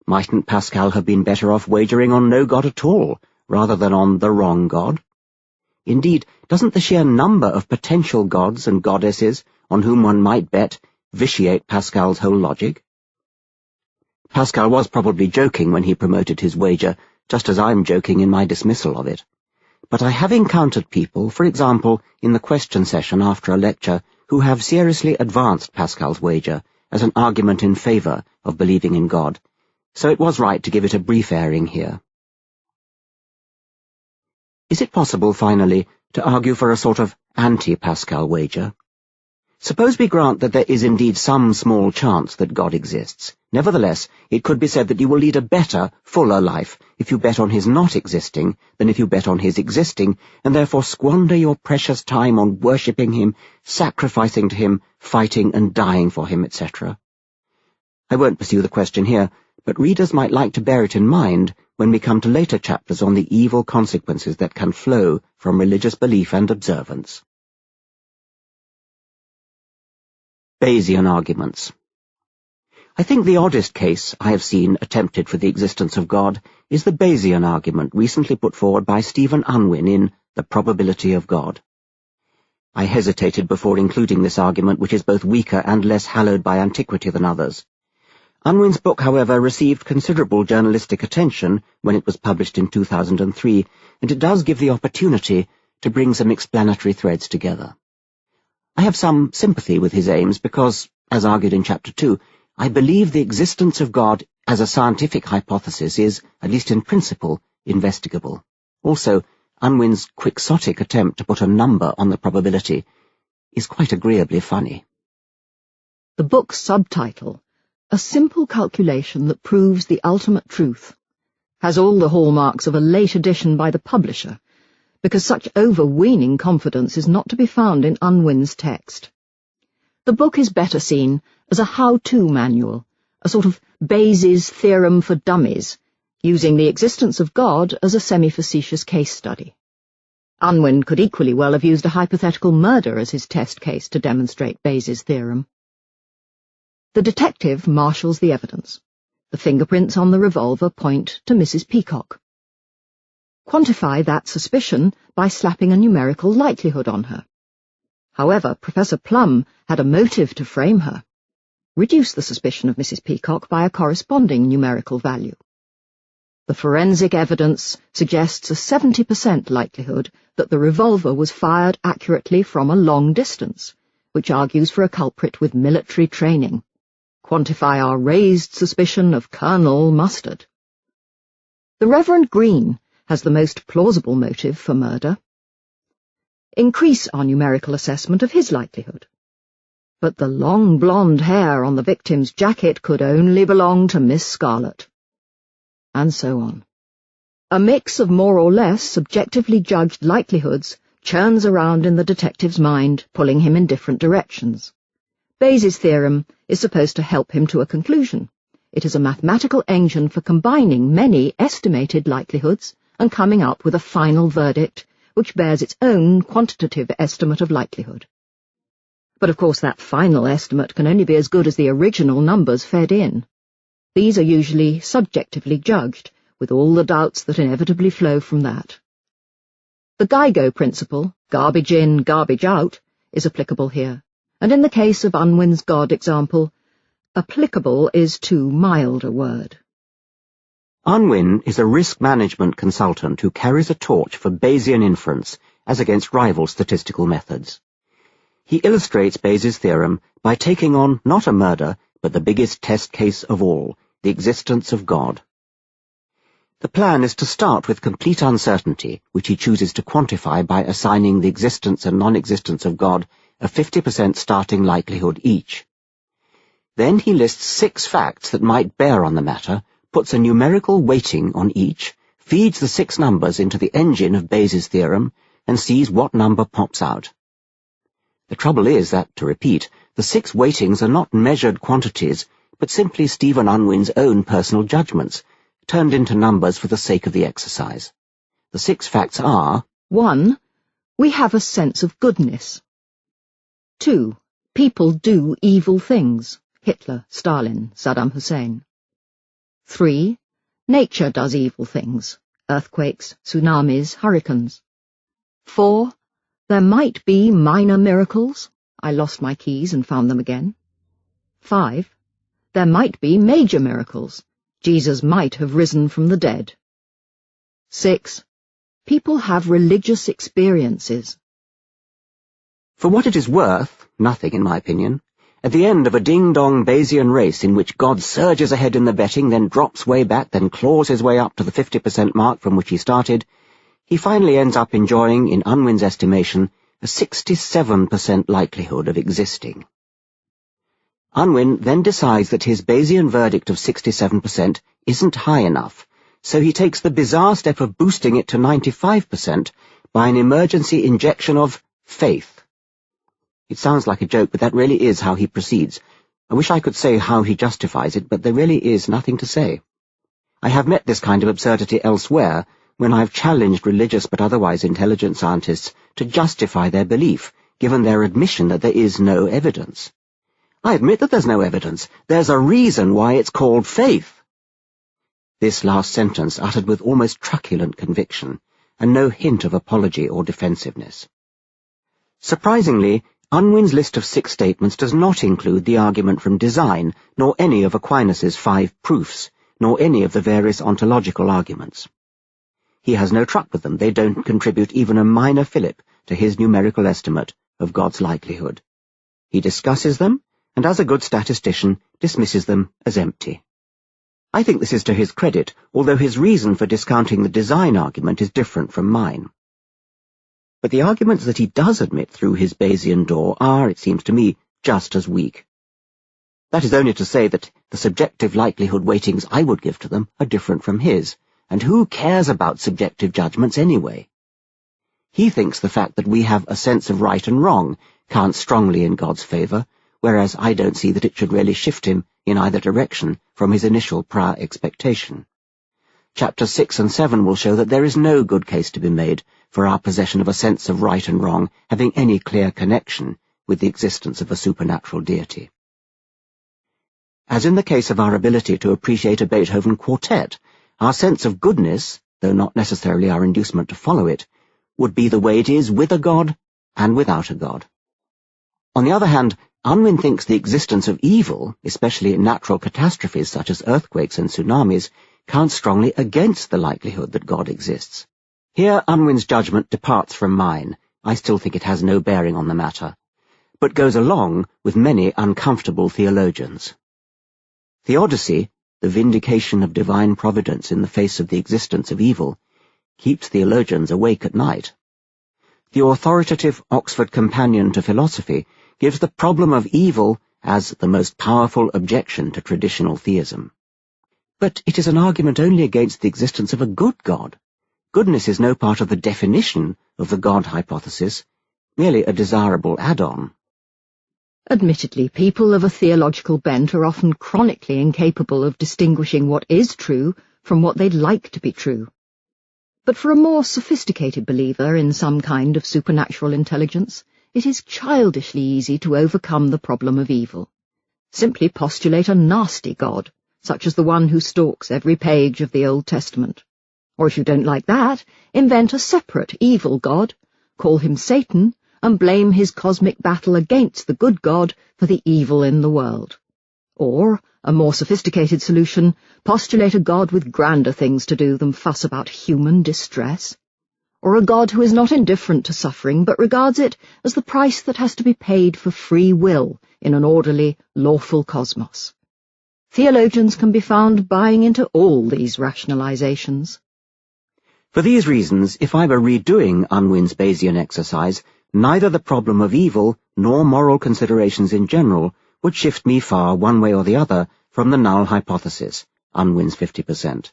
Mightn't Pascal have been better off wagering on no God at all, rather than on the wrong God? Indeed, doesn't the sheer number of potential gods and goddesses on whom one might bet vitiate Pascal's whole logic? Pascal was probably joking when he promoted his wager, just as I'm joking in my dismissal of it. But I have encountered people, for example, in the question session after a lecture, who have seriously advanced Pascal's wager as an argument in favour of believing in God, so it was right to give it a brief airing here. Is it possible, finally, to argue for a sort of anti-Pascal wager? Suppose we grant that there is indeed some small chance that God exists. Nevertheless, it could be said that you will lead a better, fuller life if you bet on his not existing than if you bet on his existing, and therefore squander your precious time on worshipping him, sacrificing to him, fighting and dying for him, etc. I won't pursue the question here, but readers might like to bear it in mind when we come to later chapters on the evil consequences that can flow from religious belief and observance. Bayesian arguments. I think the oddest case I have seen attempted for the existence of God is the Bayesian argument recently put forward by Stephen Unwin in The Probability of God. I hesitated before including this argument, which is both weaker and less hallowed by antiquity than others. Unwin's book, however, received considerable journalistic attention when it was published in 2003, and it does give the opportunity to bring some explanatory threads together. I have some sympathy with his aims because, as argued in Chapter 2, I believe the existence of God as a scientific hypothesis is, at least in principle, investigable. Also, Unwin's quixotic attempt to put a number on the probability is quite agreeably funny. The book's subtitle, A Simple Calculation That Proves the Ultimate Truth, has all the hallmarks of a late edition by the publisher, because such overweening confidence is not to be found in Unwin's text. The book is better seen as a how-to manual, a sort of Bayes' theorem for dummies, using the existence of God as a semi-facetious case study. Unwin could equally well have used a hypothetical murder as his test case to demonstrate Bayes' theorem. The detective marshals the evidence. The fingerprints on the revolver point to Mrs. Peacock. Quantify that suspicion by slapping a numerical likelihood on her. However, Professor Plum had a motive to frame her. Reduce the suspicion of Mrs. Peacock by a corresponding numerical value. The forensic evidence suggests a 70% likelihood that the revolver was fired accurately from a long distance, which argues for a culprit with military training. Quantify our raised suspicion of Colonel Mustard. The Reverend Green has the most plausible motive for murder. Increase our numerical assessment of his likelihood. But the long blonde hair on the victim's jacket could only belong to Miss Scarlet. And so on. A mix of more or less subjectively judged likelihoods churns around in the detective's mind, pulling him in different directions. Bayes' theorem is supposed to help him to a conclusion. It is a mathematical engine for combining many estimated likelihoods and coming up with a final verdict which bears its own quantitative estimate of likelihood. But of course that final estimate can only be as good as the original numbers fed in. These are usually subjectively judged, with all the doubts that inevitably flow from that. The GIGO principle, garbage in, garbage out, is applicable here, and in the case of Unwin's God example, applicable is too mild a word. Unwin is a risk management consultant who carries a torch for Bayesian inference as against rival statistical methods. He illustrates Bayes' theorem by taking on not a murder, but the biggest test case of all, the existence of God. The plan is to start with complete uncertainty, which he chooses to quantify by assigning the existence and non-existence of God a 50% starting likelihood each. Then he lists 6 facts that might bear on the matter, puts a numerical weighting on each, feeds the 6 numbers into the engine of Bayes' theorem, and sees what number pops out. The trouble is that, to repeat, the 6 weightings are not measured quantities, but simply Stephen Unwin's own personal judgments, turned into numbers for the sake of the exercise. The 6 facts are: 1. We have a sense of goodness. 2. People do evil things. Hitler, Stalin, Saddam Hussein. 3. Nature does evil things, earthquakes, tsunamis, hurricanes. 4. There might be minor miracles. I lost my keys and found them again. 5. There might be major miracles. Jesus might have risen from the dead. 6. People have religious experiences. For what it is worth, nothing in my opinion, at the end of a ding-dong Bayesian race in which God surges ahead in the betting, then drops way back, then claws his way up to the 50% mark from which he started, he finally ends up enjoying, in Unwin's estimation, a 67% likelihood of existing. Unwin then decides that his Bayesian verdict of 67% isn't high enough, so he takes the bizarre step of boosting it to 95% by an emergency injection of faith. It sounds like a joke, but that really is how he proceeds. I wish I could say how he justifies it, but there really is nothing to say. I have met this kind of absurdity elsewhere, when I've challenged religious but otherwise intelligent scientists to justify their belief, given their admission that there is no evidence. I admit that there's no evidence. There's a reason why it's called faith. This last sentence uttered with almost truculent conviction, and no hint of apology or defensiveness. Surprisingly, Unwin's list of 6 statements does not include the argument from design, nor any of Aquinas's 5 proofs, nor any of the various ontological arguments. He has no truck with them. They don't contribute even a minor fillip to his numerical estimate of God's likelihood. He discusses them, and as a good statistician, dismisses them as empty. I think this is to his credit, although his reason for discounting the design argument is different from mine. But the arguments that he does admit through his Bayesian door are, it seems to me, just as weak. That is only to say that the subjective likelihood weightings I would give to them are different from his, and who cares about subjective judgments anyway? He thinks the fact that we have a sense of right and wrong counts strongly in God's favour, whereas I don't see that it should really shift him in either direction from his initial prior expectation. Chapters 6 and 7 will show that there is no good case to be made for our possession of a sense of right and wrong having any clear connection with the existence of a supernatural deity. As in the case of our ability to appreciate a Beethoven quartet, our sense of goodness, though not necessarily our inducement to follow it, would be the way it is with a God and without a God. On the other hand, Unwin thinks the existence of evil, especially in natural catastrophes such as earthquakes and tsunamis, counts strongly against the likelihood that God exists. Here Unwin's judgment departs from mine. I still think it has no bearing on the matter, but goes along with many uncomfortable theologians. Theodicy, the vindication of divine providence in the face of the existence of evil, keeps theologians awake at night. The authoritative Oxford Companion to Philosophy gives the problem of evil as the most powerful objection to traditional theism. But it is an argument only against the existence of a good God. Goodness is no part of the definition of the God hypothesis, merely a desirable add-on. Admittedly, people of a theological bent are often chronically incapable of distinguishing what is true from what they'd like to be true. But for a more sophisticated believer in some kind of supernatural intelligence, it is childishly easy to overcome the problem of evil. Simply postulate a nasty God, such as the one who stalks every page of the Old Testament. Or if you don't like that, invent a separate evil God, call him Satan, and blame his cosmic battle against the good God for the evil in the world. Or, a more sophisticated solution, postulate a God with grander things to do than fuss about human distress. Or a God who is not indifferent to suffering, but regards it as the price that has to be paid for free will in an orderly, lawful cosmos. Theologians can be found buying into all these rationalizations. For these reasons, if I were redoing Unwin's Bayesian exercise, neither the problem of evil nor moral considerations in general would shift me far one way or the other from the null hypothesis, Unwin's 50%.